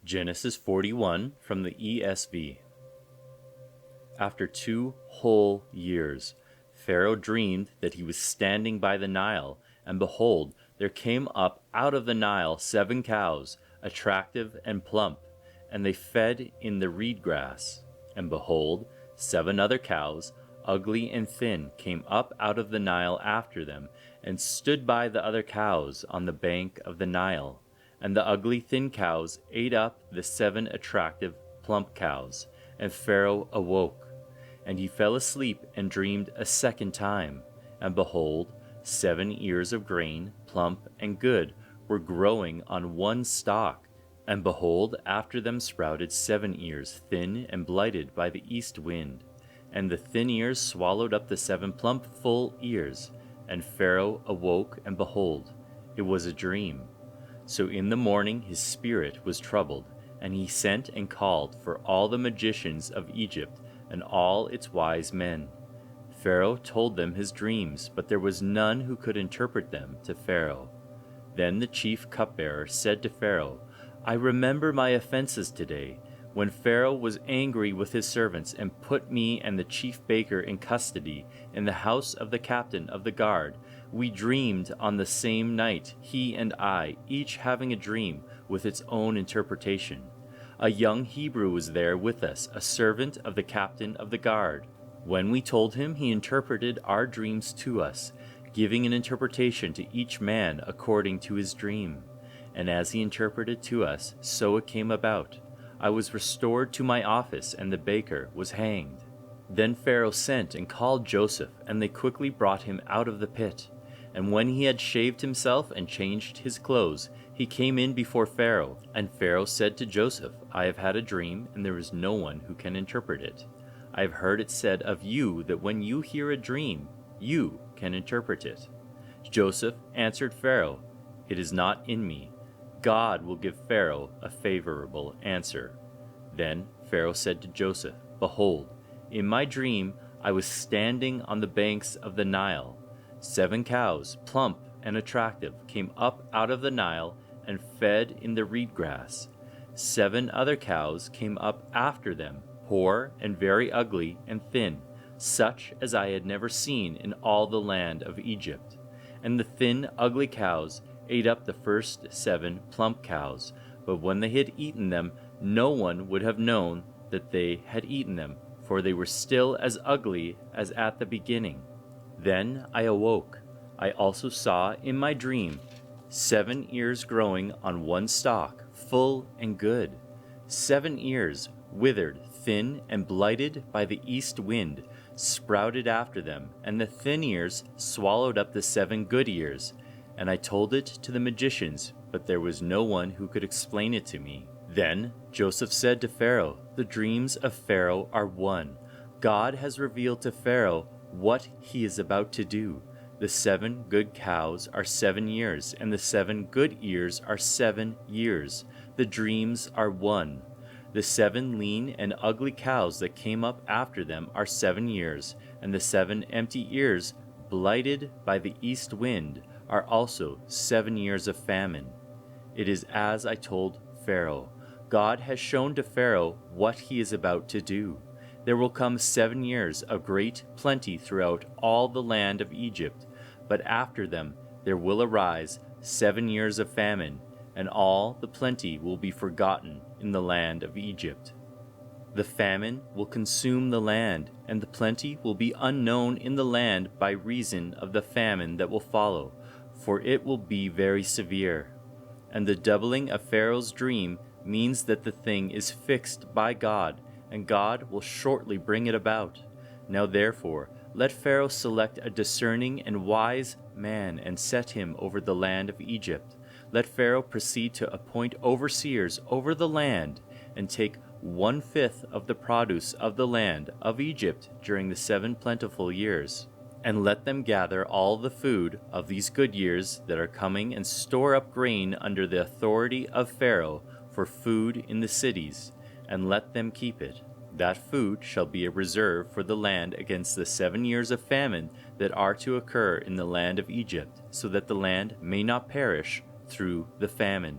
Genesis 41 from the ESV. After 2 whole years, Pharaoh dreamed that he was standing by the Nile, and behold, there came up out of the Nile 7 cows, attractive and plump, and they fed in the reed grass. And behold, 7 other cows, ugly and thin, came up out of the Nile after them, and stood by the other cows on the bank of the Nile. And the ugly thin cows ate up the 7 attractive plump cows, and Pharaoh awoke. And he fell asleep and dreamed a second time. And behold, 7 ears of grain, plump and good, were growing on one stalk. And behold, after them sprouted 7 ears, thin and blighted by the east wind. And the thin ears swallowed up the 7 plump full ears. And Pharaoh awoke, and behold, it was a dream. So in the morning his spirit was troubled, and he sent and called for all the magicians of Egypt and all its wise men. Pharaoh told them his dreams, but there was none who could interpret them to Pharaoh. Then the chief cupbearer said to Pharaoh, I remember my offenses today, when Pharaoh was angry with his servants and put me and the chief baker in custody in the house of the captain of the guard. We dreamed on the same night, he and I, each having a dream with its own interpretation. A young Hebrew was there with us, a servant of the captain of the guard. When we told him, he interpreted our dreams to us, giving an interpretation to each man according to his dream. And as he interpreted to us, so it came about. I was restored to my office, and the baker was hanged. Then Pharaoh sent and called Joseph, and they quickly brought him out of the pit. And when he had shaved himself and changed his clothes, he came in before Pharaoh. And Pharaoh said to Joseph, I have had a dream, and there is no one who can interpret it. I have heard it said of you that when you hear a dream, you can interpret it. Joseph answered Pharaoh, It is not in me. God will give Pharaoh a favorable answer. Then Pharaoh said to Joseph, Behold, in my dream I was standing on the banks of the Nile. 7 cows, plump and attractive, came up out of the Nile and fed in the reed grass. 7 other cows came up after them, poor and very ugly and thin, such as I had never seen in all the land of Egypt. And the thin, ugly cows ate up the first 7 plump cows, but when they had eaten them, no one would have known that they had eaten them, for they were still as ugly as at the beginning. Then I awoke. I also saw in my dream 7 ears growing on one stalk, full and good. 7 ears, withered, thin, and blighted by the east wind, sprouted after them, and the thin ears swallowed up the 7 good ears. And I told it to the magicians, but there was no one who could explain it to me. Then Joseph said to Pharaoh, The dreams of Pharaoh are one. God has revealed to Pharaoh what he is about to do. The 7 good cows are 7 years, and the 7 good ears are 7 years. The dreams are one. The 7 lean and ugly cows that came up after them are 7 years, and the 7 empty ears, blighted by the east wind, are also 7 years of famine. It is as I told Pharaoh. God has shown to Pharaoh what he is about to do. There will come 7 years of great plenty throughout all the land of Egypt, but after them there will arise 7 years of famine, and all the plenty will be forgotten in the land of Egypt. The famine will consume the land, and the plenty will be unknown in the land by reason of the famine that will follow, for it will be very severe. And the doubling of Pharaoh's dream means that the thing is fixed by God, and God will shortly bring it about. Now therefore, let Pharaoh select a discerning and wise man and set him over the land of Egypt. Let Pharaoh proceed to appoint overseers over the land, and take 1/5 of the produce of the land of Egypt during the 7 plentiful years. And let them gather all the food of these good years that are coming, and store up grain under the authority of Pharaoh for food in the cities, and let them keep it. That food shall be a reserve for the land against the 7 years of famine that are to occur in the land of Egypt, so that the land may not perish through the famine.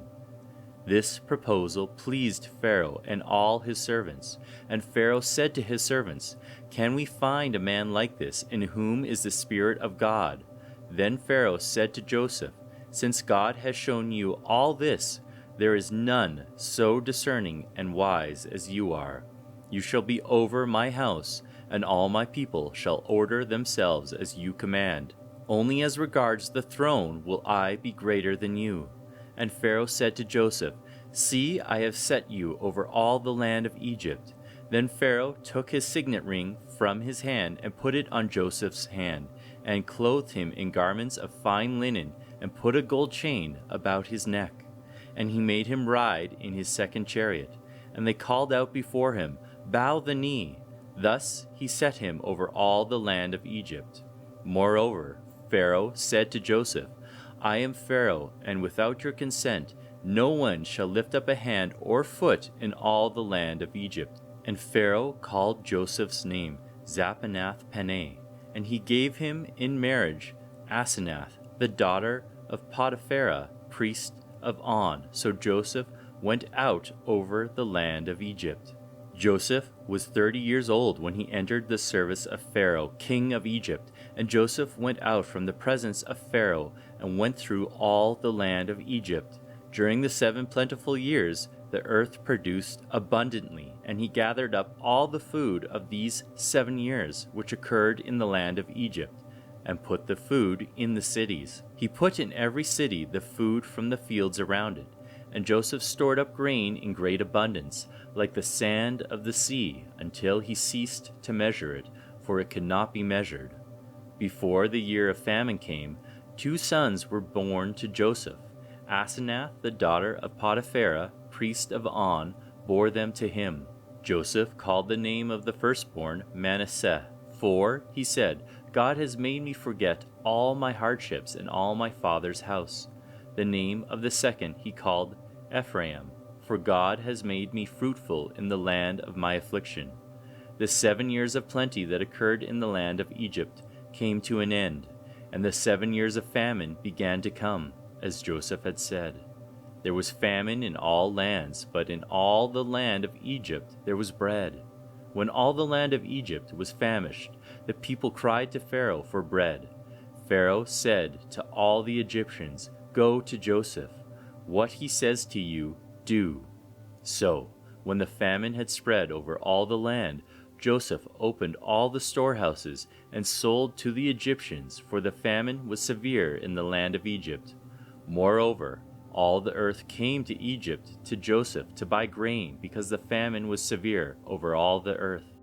This proposal pleased Pharaoh and all his servants. And Pharaoh said to his servants, "Can we find a man like this, in whom is the Spirit of God?" Then Pharaoh said to Joseph, "Since God has shown you all this, there is none so discerning and wise as you are. You shall be over my house, and all my people shall order themselves as you command. Only as regards the throne will I be greater than you." And Pharaoh said to Joseph, "See, I have set you over all the land of Egypt." Then Pharaoh took his signet ring from his hand and put it on Joseph's hand, and clothed him in garments of fine linen, and put a gold chain about his neck. And he made him ride in his second chariot. And they called out before him, "Bow the knee." Thus he set him over all the land of Egypt. Moreover, Pharaoh said to Joseph, "I am Pharaoh, and without your consent no one shall lift up a hand or foot in all the land of Egypt." And Pharaoh called Joseph's name Zaphenath-Paneah, and he gave him in marriage Asenath, the daughter of Potiphera, priest of On. So Joseph went out over the land of Egypt. Joseph was 30 years old when he entered the service of Pharaoh, king of Egypt. And Joseph went out from the presence of Pharaoh and went through all the land of Egypt. During the 7 plentiful years, the earth produced abundantly, and he gathered up all the food of these 7 years, which occurred in the land of Egypt, and put the food in the cities. He put in every city the food from the fields around it. And Joseph stored up grain in great abundance, like the sand of the sea, until he ceased to measure it, for it could not be measured. Before the year of famine came, 2 sons were born to Joseph. Asenath, the daughter of Potiphera, priest of On, bore them to him. Joseph called the name of the firstborn Manasseh, for, he said, "God has made me forget all my hardships and all my father's house." The name of the second he called Ephraim, for God has made me fruitful in the land of my affliction. The 7 years of plenty that occurred in the land of Egypt came to an end, and the 7 years of famine began to come, as Joseph had said. There was famine in all lands, but in all the land of Egypt there was bread. When all the land of Egypt was famished, the people cried to Pharaoh for bread. Pharaoh said to all the Egyptians, "Go to Joseph. What he says to you, do." So, when the famine had spread over all the land, Joseph opened all the storehouses and sold to the Egyptians, for the famine was severe in the land of Egypt. Moreover, all the earth came to Egypt to Joseph to buy grain, because the famine was severe over all the earth.